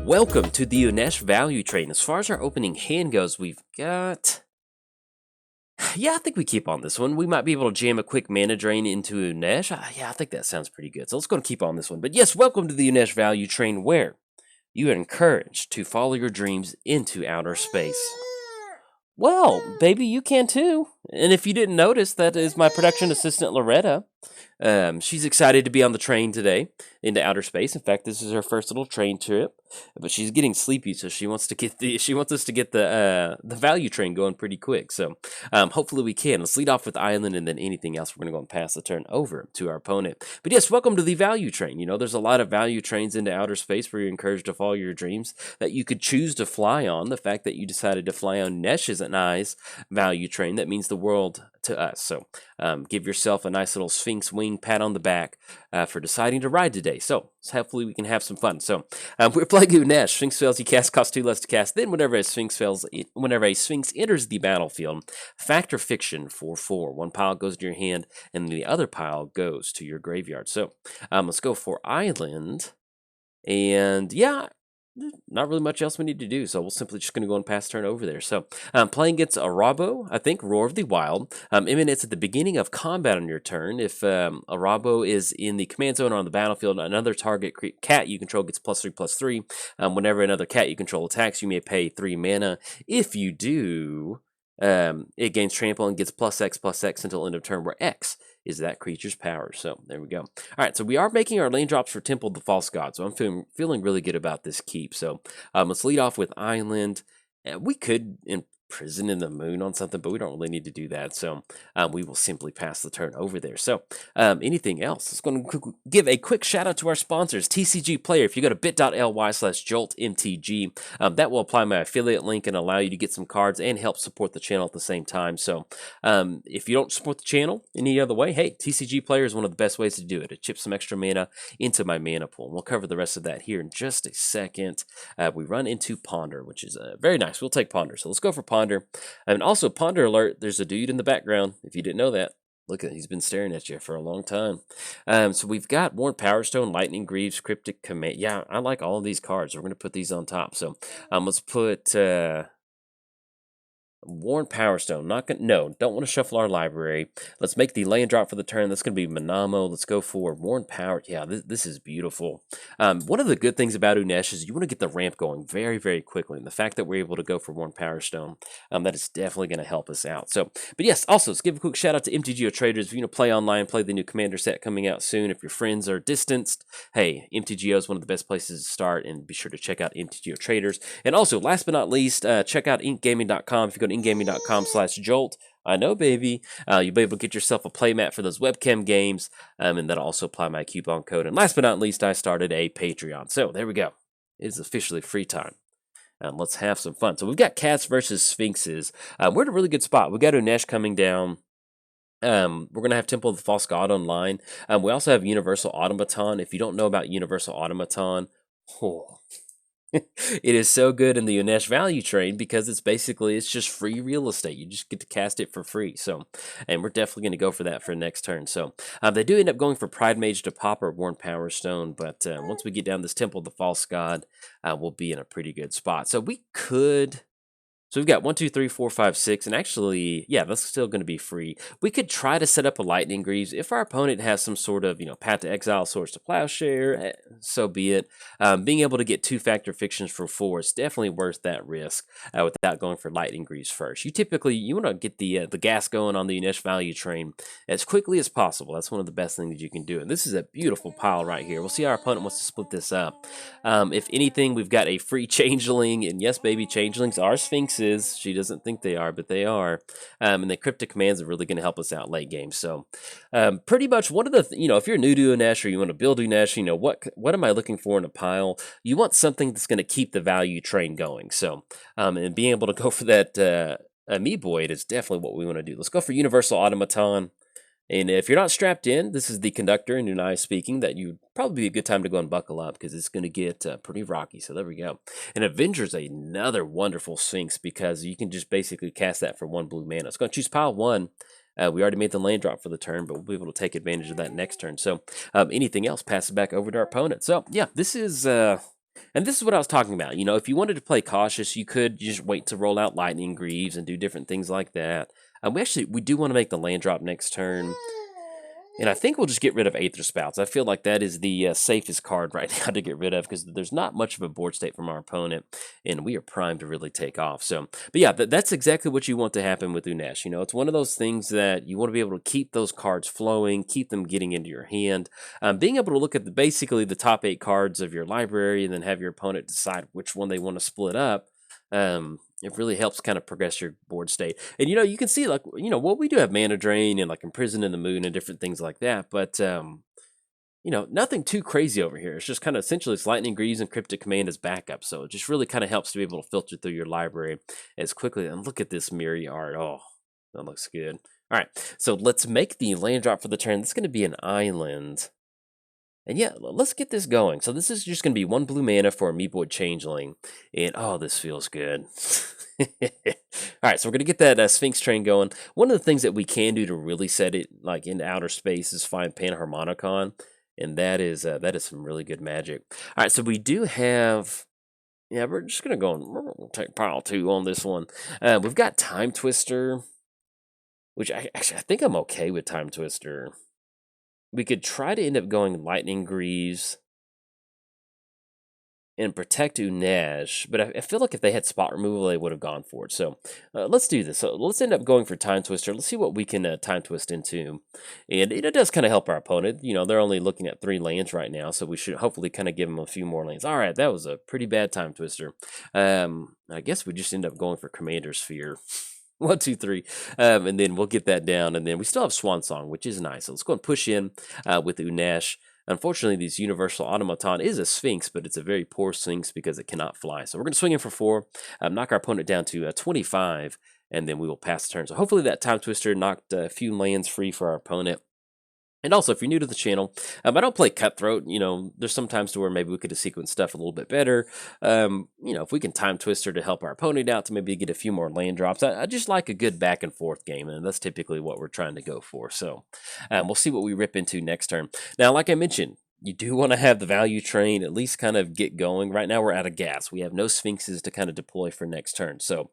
Welcome to the Unesh value trade. As far as our opening hand goes, we've got... Yeah, I think we keep on this one. We might be able to jam a quick mana drain into Unesh. Yeah, I think that sounds pretty good. So let's go and keep on this one. But yes, welcome to the Unesh value train, where you are encouraged to follow your dreams into outer space. Well, baby, you can too. And if you didn't notice, that is my production assistant, Loretta. She's excited to be on the train today into outer space. In fact, this is her first little train trip, but she's getting sleepy, so she wants us to get the value train going pretty quick. So hopefully we can. Let's lead off with Island, and then anything else we're going to go and pass the turn over to our opponent. But yes, welcome to the value train. You know, there's a lot of value trains into outer space where you're encouraged to follow your dreams that you could choose to fly on. The fact that you decided to fly on Nesh is a nice value train. That means the world to us. So give yourself a nice little Sphinx wing pat on the back for deciding to ride today. So hopefully we can have some fun. So we're playing Unesh. Sphinx fails, you cast, cost 2 less to cast. Then whenever a Sphinx enters the battlefield, factor fiction for 4. One pile goes to your hand, and the other pile goes to your graveyard. So let's go for Island. And yeah, not really much else we need to do, so we're simply just going to go and pass turn over there. So playing against Arahbo, I think Roar of the Wild, emanates at the beginning of combat on your turn. If Arahbo is in the command zone or on the battlefield, another target cat you control gets +3/+3. Whenever another cat you control attacks, you may pay 3 mana. If you do, it gains trample and gets +X/+X until end of turn, where X is that creature's power. So there we go. All right, so we are making our lane drops for Temple of the False God, so I'm feeling really good about this keep. So let's lead off with Island. We could imprison in the moon on something, but we don't really need to do that. So we will simply pass the turn over there. So anything else? Let's go and give a quick shout out to our sponsors, TCG Player. If you go to bit.ly/Jolt MTG, that will apply my affiliate link and allow you to get some cards and help support the channel at the same time. So if you don't support the channel any other way, hey, TCG Player is one of the best ways to do it. It chips some extra mana into my mana pool. We'll cover the rest of that here in just a second. We run into Ponder, which is very nice. We'll take Ponder. So let's go for Ponder. And also, Ponder alert, there's a dude in the background, if you didn't know that. Look at, he's been staring at you for a long time. So we've got Worn Powerstone, Lightning Greaves, Cryptic Command. Yeah, I like all of these cards. We're going to put these on top. So let's put Worn Powerstone. Don't want to shuffle our library. Let's make the land drop for the turn. That's going to be Manamo. Let's go for Worn Power. Yeah, this is beautiful. One of the good things about Unesh is you want to get the ramp going very, very quickly. And the fact that we're able to go for Worn Powerstone, that is definitely going to help us out. So, but yes, also, let's give a quick shout out to MTGOTraders. If you want to play online, play the new Commander set coming out soon. If your friends are distanced, hey, MTGO is one of the best places to start. And be sure to check out MTGOTraders. And also, last but not least, check out inkgaming.com. If you go to ingaming.com/Jolt, I know, baby, you'll be able to get yourself a playmat for those webcam games, and that'll also apply my coupon code. And last but not least, I started a Patreon. So there we go. It is officially free time. Let's have some fun. So we've got cats versus sphinxes. We're in a really good spot. We got Unesh coming down. We're going to have Temple of the False God online. We also have Universal Automaton. If you don't know about Universal Automaton, it is so good in the Unesh value train because it's just free real estate. You just get to cast it for free. So, and we're definitely going to go for that for next turn. So they do end up going for Pride Mage to pop or Worn Power Stone, but once we get down this Temple of the False God, we'll be in a pretty good spot. So we could. So we've got 1, 2, 3, 4, 5, 6, and actually, yeah, that's still going to be free. We could try to set up a Lightning Greaves. If our opponent has some sort of, Path to Exile, Swords to Plowshare, so be it. Being able to get 2 Factor Fictions for 4 is definitely worth that risk without going for Lightning Greaves first. You want to get the gas going on the Unesh value train as quickly as possible. That's one of the best things you can do. And this is a beautiful pile right here. We'll see how our opponent wants to split this up. If anything, we've got a free Changeling, and yes, baby, Changelings are Sphinxes. She doesn't think they are, but they are. And the Cryptic Commands are really going to help us out late game. So pretty much one of the, if you're new to Unesh or you want to build Unesh, what am I looking for in a pile? You want something that's going to keep the value train going. So, and being able to go for that Amoeboid is definitely what we want to do. Let's go for Universal Automaton. And if you're not strapped in, this is the conductor and Unai speaking, that you probably be a good time to go and buckle up because it's going to get pretty rocky. So there we go. And Avenger's another wonderful Sphinx because you can just basically cast that for 1 blue mana. It's going to choose pile 1. We already made the land drop for the turn, but we'll be able to take advantage of that next turn. So anything else, pass it back over to our opponent. So yeah, this is And this is what I was talking about. You know, if you wanted to play cautious, you could just wait to roll out Lightning Greaves and do different things like that. We do want to make the land drop next turn. And I think we'll just get rid of Aether Spouts. I feel like that is the safest card right now to get rid of because there's not much of a board state from our opponent, and we are primed to really take off. So, but yeah, that's exactly what you want to happen with Unesh. You know, it's one of those things that you want to be able to keep those cards flowing, keep them getting into your hand. Being able to look at basically the top 8 cards of your library and then have your opponent decide which one they want to split up. It really helps kind of progress your board state. And, you know, you can see, like, you know, well, we do have Mana Drain and, like, Imprison in the Moon and different things like that. But, you know, nothing too crazy over here. It's just kind of essentially it's Lightning Greaves and Cryptic Command as backup. So it just really kind of helps to be able to filter through your library as quickly. And look at this Miri art. Oh, that looks good. All right, so let's make the land drop for the turn. This is going to be an island. And yeah, let's get this going. So this is just going to be 1 blue mana for Amoeboid Changeling. And oh, this feels good. All right, so we're going to get that Sphinx train going. One of the things that we can do to really set it like in outer space is find Panharmonicon. And that is some really good magic. All right, so we do have... Yeah, we're just going to go and take pile 2 on this one. We've got Time Twister, which I think I'm okay with Time Twister. We could try to end up going Lightning Greaves and protect Unesh, but I feel like if they had spot removal, they would have gone for it. So let's do this. So let's end up going for Time Twister. Let's see what we can Time Twist into. And it does kind of help our opponent. You know, they're only looking at 3 lands right now, so we should hopefully kind of give them a few more lands. All right, that was a pretty bad Time Twister. I guess we just end up going for Commander Sphere. 1, 2, 3, and then we'll get that down, and then we still have Swan Song, which is nice. So let's go and push in with Unesh. Unfortunately, this Universal Automaton is a Sphinx, but it's a very poor Sphinx because it cannot fly. So we're going to swing in for 4, knock our opponent down to 25, and then we will pass the turn. So hopefully that Time Twister knocked a few lands free for our opponent. And also, if you're new to the channel, I don't play Cutthroat. You know, there's some times to where maybe we could have sequenced stuff a little bit better. You know, if we can Time Twister to help our opponent out to maybe get a few more land drops. I just like a good back and forth game, and that's typically what we're trying to go for. So we'll see what we rip into next turn. Now, like I mentioned, you do want to have the value train at least kind of get going. Right now, we're out of gas. We have no Sphinxes to kind of deploy for next turn. So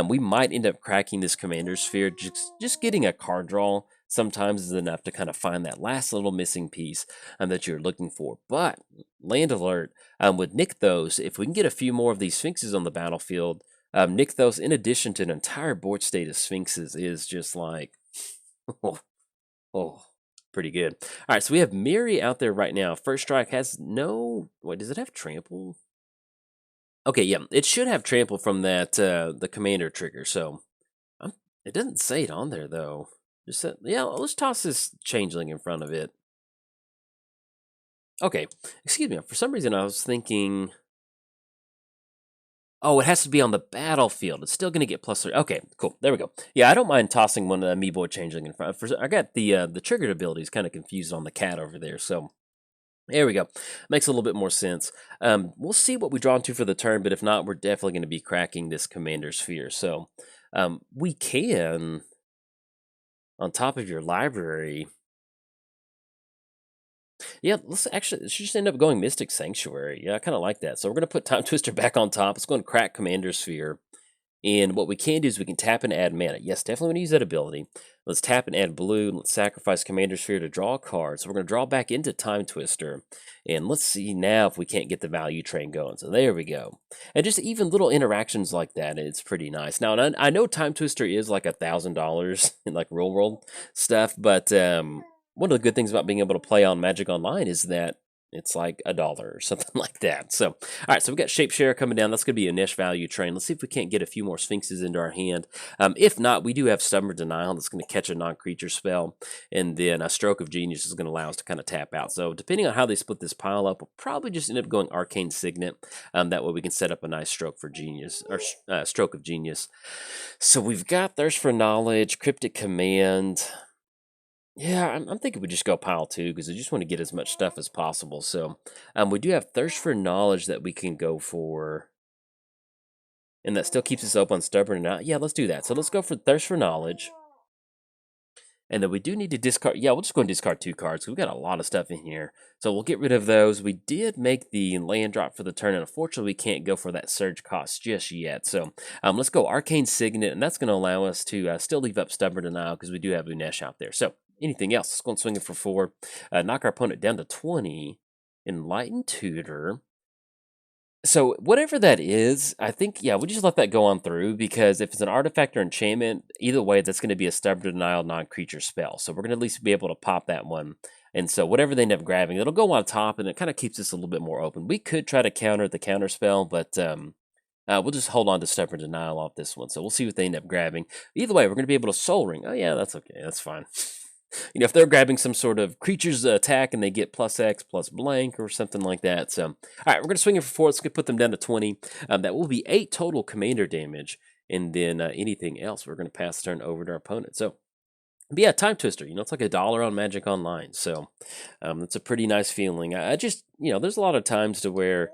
we might end up cracking this Commander Sphere. Just getting a card draw sometimes is enough to kind of find that last little missing piece that you're looking for. But land alert, with Nykthos, if we can get a few more of these Sphinxes on the battlefield, Nykthos, in addition to an entire board state of Sphinxes, is just like, oh, pretty good. All right, so we have Miri out there right now. First Strike has no... Wait, does it have Trample? Okay, yeah, it should have Trample from that the Commander trigger, so... it doesn't say it on there, though. Just yeah, let's toss this Changeling in front of it. Okay, excuse me. For some reason, I was thinking... Oh, it has to be on the battlefield. It's still going to get +3. Okay, cool. There we go. Yeah, I don't mind tossing one Amoeboid Changeling in front. I got the triggered abilities kind of confused on the cat over there, so... There we go. Makes a little bit more sense. We'll see what we draw into for the turn, but if not, we're definitely going to be cracking this Commander Sphere. So we can... on top of your library. Yeah, let's just end up going Mystic Sanctuary. Yeah, I kind of like that. So we're going to put Time Twister back on top. Let's go and crack Commander Sphere. And what we can do is we can tap and add mana. Yes, definitely want to use that ability. Let's tap and add blue. Let's sacrifice Commander Sphere to draw a card. So we're going to draw back into Time Twister. And let's see now if we can't get the value train going. So there we go. And just even little interactions like that, it's pretty nice. Now, I know Time Twister is like $1,000 in like real world stuff, but one of the good things about being able to play on Magic Online is that it's like $1 or something like that. So, all right, so we've got Shapeshare coming down. That's going to be a Unesh value train. Let's see if we can't get a few more Sphinxes into our hand. If not, we do have Stubborn Denial that's going to catch a non-creature spell. And then a Stroke of Genius is going to allow us to kind of tap out. So depending on how they split this pile up, we'll probably just end up going Arcane Signet. That way we can set up a nice Stroke for Genius, or Stroke of Genius. So we've got Thirst for Knowledge, Cryptic Command... Yeah, I'm thinking we just go pile 2 because I just want to get as much stuff as possible. So we do have Thirst for Knowledge that we can go for. And that still keeps us up on Stubborn. Yeah, let's do that. So let's go for Thirst for Knowledge. And then we do need to discard. Yeah, we'll just go and discard 2 cards. We've got a lot of stuff in here. So we'll get rid of those. We did make the land drop for the turn, and unfortunately, we can't go for that surge cost just yet. So let's go Arcane Signet, and that's going to allow us to still leave up Stubborn Denial because we do have Unesh out there. So anything else? Let's go and swing it for 4. Knock our opponent down to 20. Enlightened Tutor. So whatever that is, I think, yeah, we just let that go on through because if it's an artifact or enchantment, either way, that's going to be a Stubborn Denial non-creature spell. So we're going to at least be able to pop that one. And so whatever they end up grabbing, it'll go on top, and it kind of keeps us a little bit more open. We could try to counter the counter spell, but we'll just hold on to Stubborn Denial off this one. So we'll see what they end up grabbing. Either way, we're going to be able to Soul Ring. Oh yeah, that's okay. That's fine. If they're grabbing some sort of creature's attack and they get +X +blank or something like that. So, all right, we're going to swing it for 4. Let's put them down to 20. That will be 8 total commander damage. And then anything else, we're going to pass the turn over to our opponent. So, but yeah, Time Twister, it's like $1 on Magic Online. So, that's a pretty nice feeling. I just, there's a lot of times to where,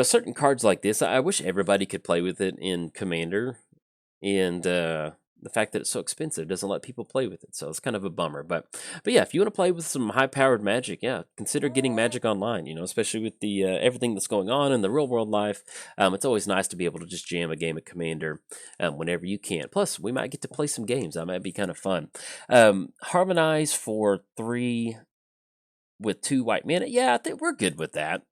certain cards like this, I wish everybody could play with it in Commander. And, the fact that it's so expensive doesn't let people play with it, so it's kind of a bummer. But yeah, if you want to play with some high-powered Magic, yeah, consider getting Magic Online. Especially with the everything that's going on in the real world life, it's always nice to be able to just jam a game of Commander whenever you can. Plus, we might get to play some games. That might be kind of fun. Harmonize for 3 with 2 white mana. Yeah, I think we're good with that.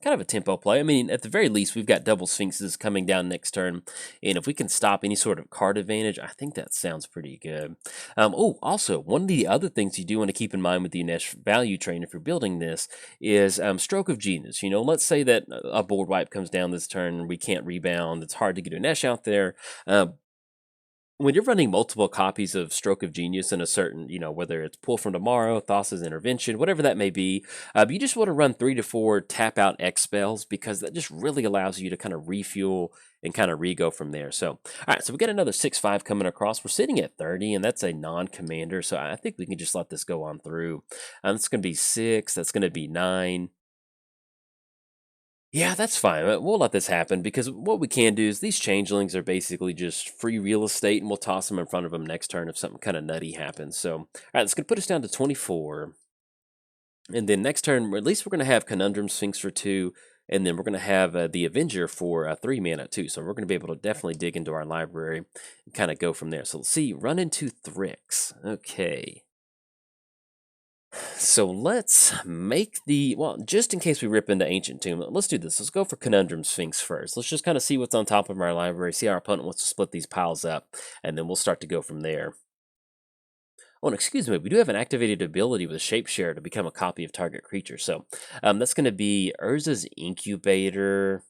Kind of a tempo play. I mean, at the very least, we've got double Sphinxes coming down next turn, and if we can stop any sort of card advantage, I think that sounds pretty good. Also, one of the other things you do want to keep in mind with the Unesh value train, if you're building this, is Stroke of Genius. Let's say that a board wipe comes down this turn, we can't rebound, it's hard to get Unesh out there. When you're running multiple copies of Stroke of Genius in a certain, whether it's Pull from Tomorrow, Thassa's Intervention, whatever that may be, you just want to run 3 to 4 tap out X spells because that just really allows you to kind of refuel and kind of re-go from there. So, all right, so we got another 6/5 coming across. We're sitting at 30, and that's a non-commander, so I think we can just let this go on through. That's going to be 6, that's going to be 9. Yeah, that's fine. We'll let this happen because what we can do is these changelings are basically just free real estate, and we'll toss them in front of them next turn if something kind of nutty happens. So, all right, it's going to put us down to 24. And then next turn, at least we're going to have Conundrum Sphinx for 2, and then we're going to have the Avenger for 3 mana too. So we're going to be able to definitely dig into our library and kind of go from there. So let's see, run into Thrix. Okay. So let's make just in case we rip into Ancient Tomb, let's do this. Let's go for Conundrum Sphinx first. Let's just kind of see what's on top of our library, see how our opponent wants to split these piles up, and then we'll start to go from there. Oh, and excuse me, we do have an activated ability with Shapeshare to become a copy of target creature. So that's going to be Urza's Incubator.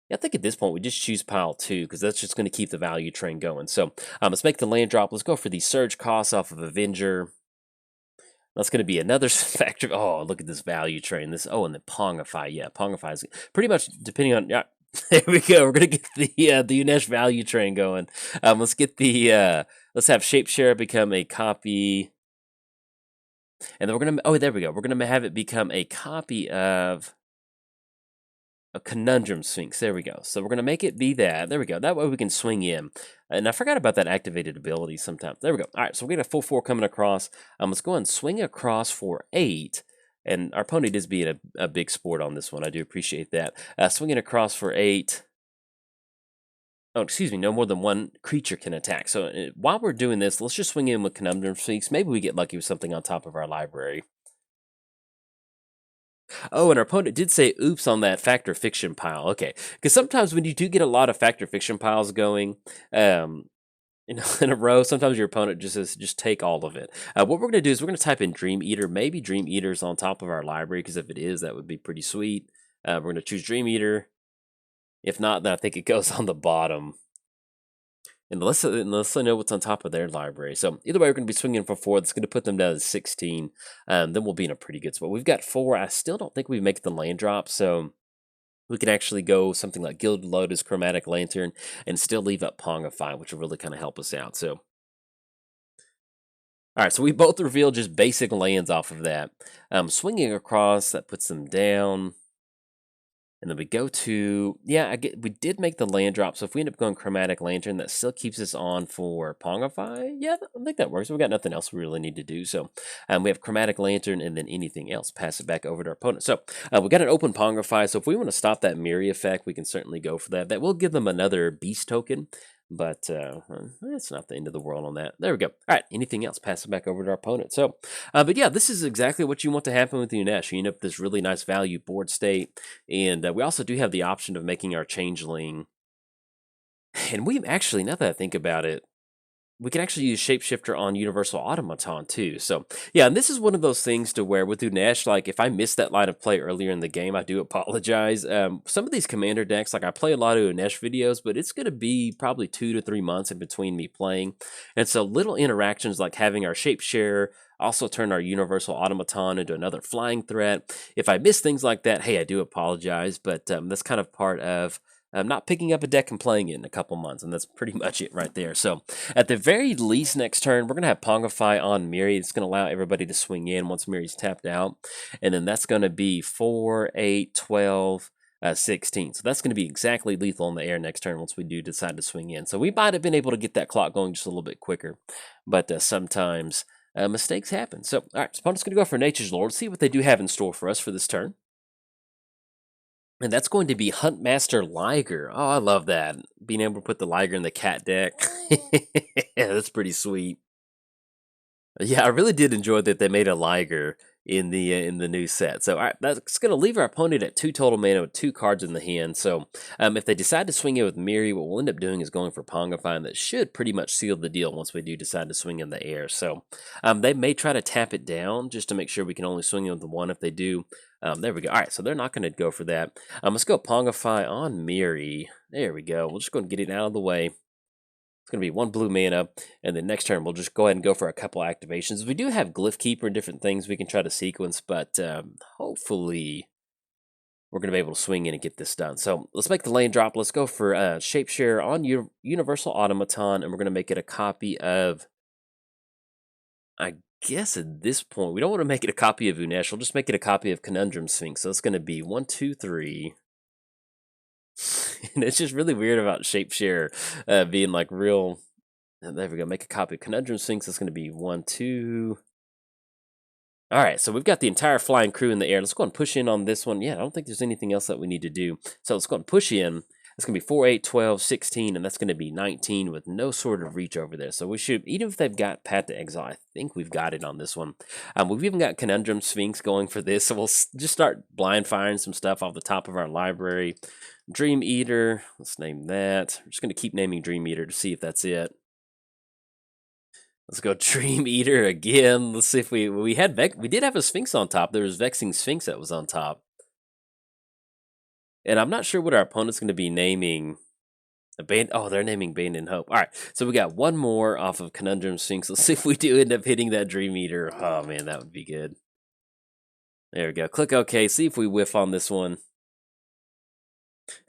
Yeah, I think at this point we just choose pile 2 because that's just going to keep the value train going. So let's make the land drop. Let's go for the Surge costs off of Avenger. That's going to be another factor. Oh, look at this value train. And then Pongify. Yeah, Pongify is pretty much depending on. Yeah, there we go. We're going to get the Unesh value train going. Let's get let's have Shapeshare become a copy. And then we're going to. Oh, there we go. We're going to have it become a copy of a Conundrum Sphinx. There we go. So we're going to make it be that. There we go. That way we can swing in. And I forgot about that activated ability sometimes. There we go. All right, so we got a full 4 coming across. Let's go and swing across for 8. And our opponent is being a big sport on this one. I do appreciate that. Swinging across for 8. Oh, excuse me. No more than 1 creature can attack. So while we're doing this, let's just swing in with Conundrum Sphinx. Maybe we get lucky with something on top of our library. Oh, and our opponent did say oops on that Fact or Fiction pile. Okay, because sometimes when you do get a lot of Fact or Fiction piles going, in a row, sometimes your opponent just says, just take all of it. What we're going to do is we're going to type in Dream Eater. Maybe Dream Eater's on top of our library, because if it is, that would be pretty sweet. We're going to choose Dream Eater. If not, then I think it goes on the bottom. And unless I know what's on top of their library. So either way, we're going to be swinging for 4. That's going to put them down to 16. Then we'll be in a pretty good spot. We've got 4. I still don't think we make the land drop. So we can actually go something like Gilded Lotus, Chromatic Lantern, and still leave up Pongify, which will really kind of help us out. So, all right, so we both revealed just basic lands off of that. Swinging across, that puts them down. And then we go to, we did make the land drop. So if we end up going Chromatic Lantern, that still keeps us on for Pongify. Yeah, I think that works. We got nothing else we really need to do. So we have Chromatic Lantern and then anything else. Pass it back over to our opponent. So we got an open Pongify. So if we want to stop that Mirror effect, we can certainly go for that. That will give them another Beast token. But it's not the end of the world on that. There we go. All right, anything else, pass it back over to our opponent. So, but yeah, this is exactly what you want to happen with Unesh. You end up with this really nice value board state. And we also do have the option of making our Changeling. And we actually, now that I think about it, we can actually use Shapeshifter on Universal Automaton too. So yeah, and this is one of those things to where with Unesh, like if I missed that line of play earlier in the game, I do apologize. Some of these commander decks, like I play a lot of Unesh videos, but it's going to be probably 2 to 3 months in between me playing. And so little interactions like having our Shapeshare also turn our Universal Automaton into another flying threat. If I miss things like that, hey, I do apologize, but that's kind of part of not picking up a deck and playing it in a couple months, and that's pretty much it right there. So at the very least, next turn, we're going to have Pongify on Miri. It's going to allow everybody to swing in once Miri's tapped out, and then that's going to be 4, 8, 12, 16. So that's going to be exactly lethal in the air next turn once we do decide to swing in. So we might have been able to get that clock going just a little bit quicker, but sometimes mistakes happen. So, all right, opponent's going to go for Nature's Lord, see what they do have in store for us for this turn. And that's going to be Huntmaster Liger. Oh, I love that. Being able to put the Liger in the cat deck. Yeah, that's pretty sweet. Yeah, I really did enjoy that they made a Liger in the new set. So all right, that's going to leave our opponent at 2 total mana with 2 cards in the hand. So if they decide to swing in with Miri, what we'll end up doing is going for Pongify, and that should pretty much seal the deal once we do decide to swing in the air. So they may try to tap it down just to make sure we can only swing in with the 1 if they do. There we go. All right, so they're not going to go for that. Let's go Pongify on Miri. There we go. We'll just go and get it out of the way. It's going to be 1 blue mana, and then next turn we'll just go ahead and go for a couple activations. We do have Glyph Keeper and different things we can try to sequence, but hopefully we're going to be able to swing in and get this done. So let's make the lane drop. Let's go for Shapeshare on Universal Automaton, and we're going to make it a copy of, I guess at this point, we don't want to make it a copy of Unesh. We'll just make it a copy of Conundrum Sphinx. So it's going to be 1, 2, 3. And it's just really weird about Shapeshare being like real. There we go. Make a copy of Conundrum Sphinx. That's going to be 1, 2. All right, so we've got the entire flying crew in the air. Let's go and push in on this one. Yeah, I don't think there's anything else that we need to do. So let's go and push in. That's going to be 4, 8, 12, 16, and that's going to be 19 with no sort of reach over there. So we should, even if they've got Path to Exile, I think we've got it on this one. We've even got Conundrum Sphinx going for this, so we'll just start blind firing some stuff off the top of our library. Dream Eater, let's name that. I'm just going to keep naming Dream Eater to see if that's it. Let's go Dream Eater again. Let's see if we did have a Sphinx on top. There was Vexing Sphinx that was on top. And I'm not sure what our opponent's going to be naming. They're naming Bane and Hope. All right, so we got one more off of Conundrum Sphinx. Let's see if we do end up hitting that Dream Eater. Oh, man, that would be good. There we go. Click OK. See if we whiff on this one.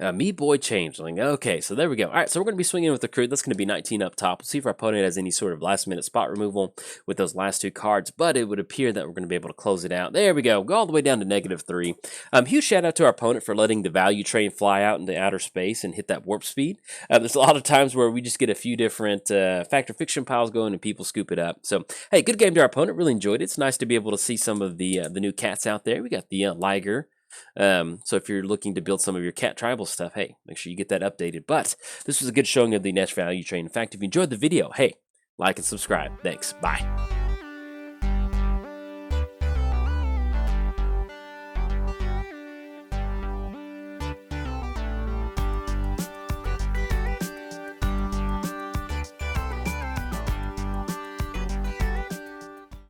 Me Boy Changeling. Okay, so there we go. All right, so we're going to be swinging with the crew. That's going to be 19 up top. We'll see if our opponent has any sort of last-minute spot removal with those last 2 cards, but it would appear that we're going to be able to close it out. There we go. Go all the way down to -3. Huge shout-out to our opponent for letting the value train fly out into outer space and hit that warp speed. There's a lot of times where we just get a few different Fact or Fiction piles going and people scoop it up. So, hey, good game to our opponent. Really enjoyed it. It's nice to be able to see some of the new cats out there. We got the Liger. So if you're looking to build some of your cat tribal stuff, hey, make sure you get that updated. But this was a good showing of the Unesh value train. In fact, if you enjoyed the video, hey, like and subscribe. Thanks. Bye.